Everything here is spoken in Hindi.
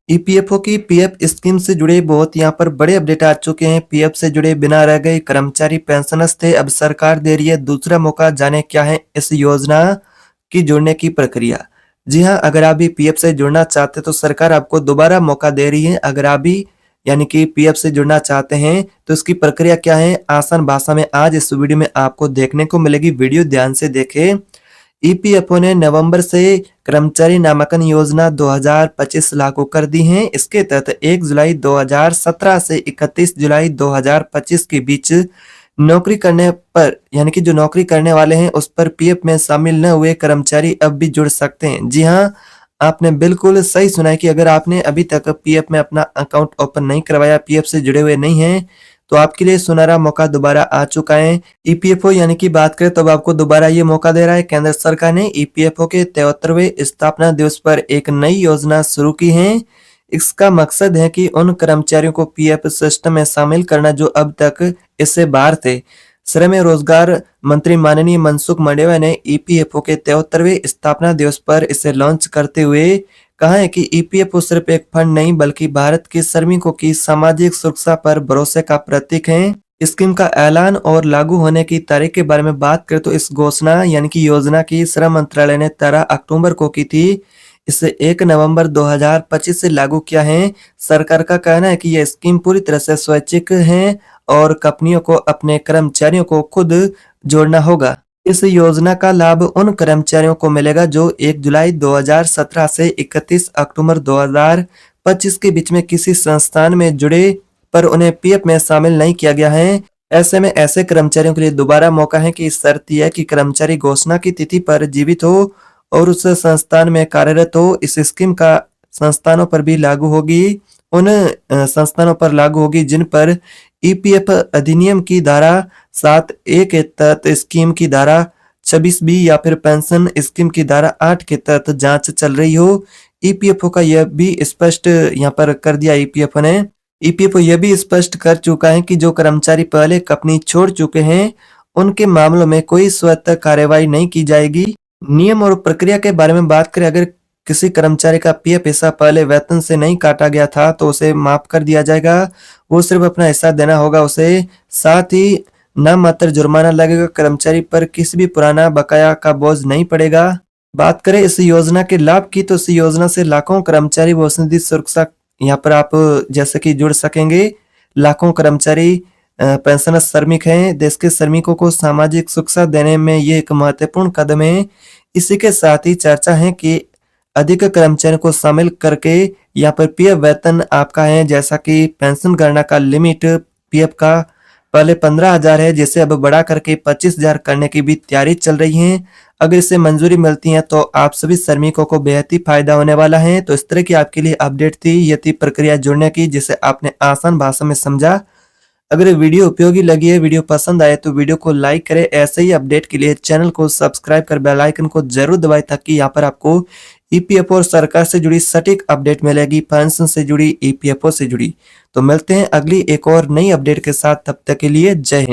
ईपीएफओ की पीएफ स्कीम से जुड़े बहुत यहाँ पर बड़े अपडेट आ चुके हैं। पीएफ से जुड़े बिना रह गए कर्मचारी पेंशनर्स थे, अब सरकार दे रही है दूसरा मौका। जाने क्या है इस योजना की जुड़ने की प्रक्रिया। जी हाँ, अगर आप भी पीएफ से जुड़ना चाहते तो सरकार आपको दोबारा मौका दे रही है। अगर आप भी यानी कि पीएफ से जुड़ना चाहते हैं तो इसकी प्रक्रिया क्या है, आसान भाषा में आज इस वीडियो में आपको देखने को मिलेगी। वीडियो ध्यान से देखें। ईपीएफओ ने नवंबर से कर्मचारी नामांकन योजना 2025 लागू कर दी है। इसके तहत 1 जुलाई 2017 से 31 जुलाई 2025 के बीच नौकरी करने पर यानी कि जो नौकरी करने वाले हैं उस पर पीएफ में शामिल न हुए कर्मचारी अब भी जुड़ सकते हैं। जी हाँ, आपने बिल्कुल सही सुना है कि अगर आपने अभी तक पीएफ में अपना अकाउंट ओपन नहीं करवाया, पीएफ से जुड़े हुए नहीं हैं, तो आपके लिए सुनहरा मौका दोबारा आ चुका है। ईपीएफओ यानी कि बात करें तो अब आपको दोबारा ये मौका दे रहा है। केंद्र सरकार ने ईपीएफओ के 73वें स्थापना दिवस पर एक नई योजना शुरू की है। इसका मकसद है कि उन कर्मचारियों को पीएफ सिस्टम में शामिल करना जो अब तक इससे बाहर थे। श्रम एवं रोजगार मंत्री माननीय मनसुख मंडाविया ने ईपीएफओ के 73वें स्थापना दिवस पर इसे लॉन्च करते हुए कहा है कि ईपीएफओ सिर्फ एक फंड नहीं बल्कि भारत के श्रमिकों की सामाजिक सुरक्षा पर भरोसे का प्रतीक है। स्कीम का ऐलान और लागू होने की तारीख के बारे में बात करें तो इस घोषणा यानी कि योजना की श्रम मंत्रालय ने 13 अक्टूबर को की थी। इसे 1 नवंबर 2025 से लागू किया है। सरकार का कहना है कि यह स्कीम पूरी तरह से स्वैच्छिक है और कंपनियों को अपने कर्मचारियों को खुद जोड़ना होगा। इस योजना का लाभ उन कर्मचारियों को मिलेगा जो 1 जुलाई 2017 से 31 अक्टूबर 2025 के बीच में किसी संस्थान में जुड़े पर उन्हें पीएफ में शामिल नहीं किया गया है। ऐसे में ऐसे कर्मचारियों के लिए दोबारा मौका है कि शर्त यह है कि कर्मचारी घोषणा की तिथि पर जीवित हो और उस संस्थान में कार्यरत हो। इस स्कीम का संस्थानों पर भी लागू होगी, उन संस्थानों पर लागू होगी जिन पर ईपीएफ अधिनियम की धारा 7(a) के तहत स्कीम की धारा 26(b) या फिर पेंशन स्कीम की धारा 8 के तहत जांच चल रही हो। ईपीएफओ का यह भी स्पष्ट यहाँ पर कर दिया ईपीएफओ ने। ईपीएफओ यह भी स्पष्ट कर चुका है कि जो कर्मचारी पहले कंपनी छोड़ चुके हैं उनके मामलों में कोई स्वतः कार्यवाही नहीं की जाएगी। नियम और प्रक्रिया के बारे में बात करें, अगर किसी कर्मचारी का पीएफ हिस्सा पहले वेतन से नहीं काटा गया था तो उसे माफ कर दिया जाएगा। वो सिर्फ अपना हिस्सा देना होगा उसे। साथ ही नाम मात्र जुर्माना लगेगा। कर्मचारी पर किसी भी पुराना बकाया का बोझ नहीं पड़ेगा। बात करें इस योजना के लाभ की तो इस योजना से लाखों कर्मचारी व औषधि सुरक्षा यहाँ पर आप जैसे कि जुड़ सकेंगे। लाखों कर्मचारी पेंशनर श्रमिक हैं। देश के श्रमिकों को सामाजिक सुरक्षा देने में ये एक महत्वपूर्ण कदम है। इसी के साथ ही चर्चा है कि अधिक कर्मचारियों को शामिल करके यहाँ पर पीएफ वेतन आपका है, जैसा कि पेंशन गणना का लिमिट पीएफ का पहले 15,000 है जिसे अब बढ़ा करके 25,000 करने की भी तैयारी चल रही है। अगर इसे मंजूरी मिलती है तो आप सभी श्रमिकों को बेहद ही फायदा होने वाला है। तो इस तरह की आपके लिए अपडेट थी, ये थी प्रक्रिया जुड़ने की जिसे आपने आसान भाषा में समझा। अगर वीडियो उपयोगी लगी है, वीडियो पसंद आए तो वीडियो को लाइक करें। ऐसे ही अपडेट के लिए चैनल को सब्सक्राइब कर बेल आइकन को जरूर दबाएं ताकि यहाँ पर आपको ईपीएफओ और सरकार से जुड़ी सटीक अपडेट मिलेगी, पेंशन से जुड़ी, ईपीएफओ से जुड़ी। तो मिलते हैं अगली एक और नई अपडेट के साथ, तब तक के लिए जय हिंद।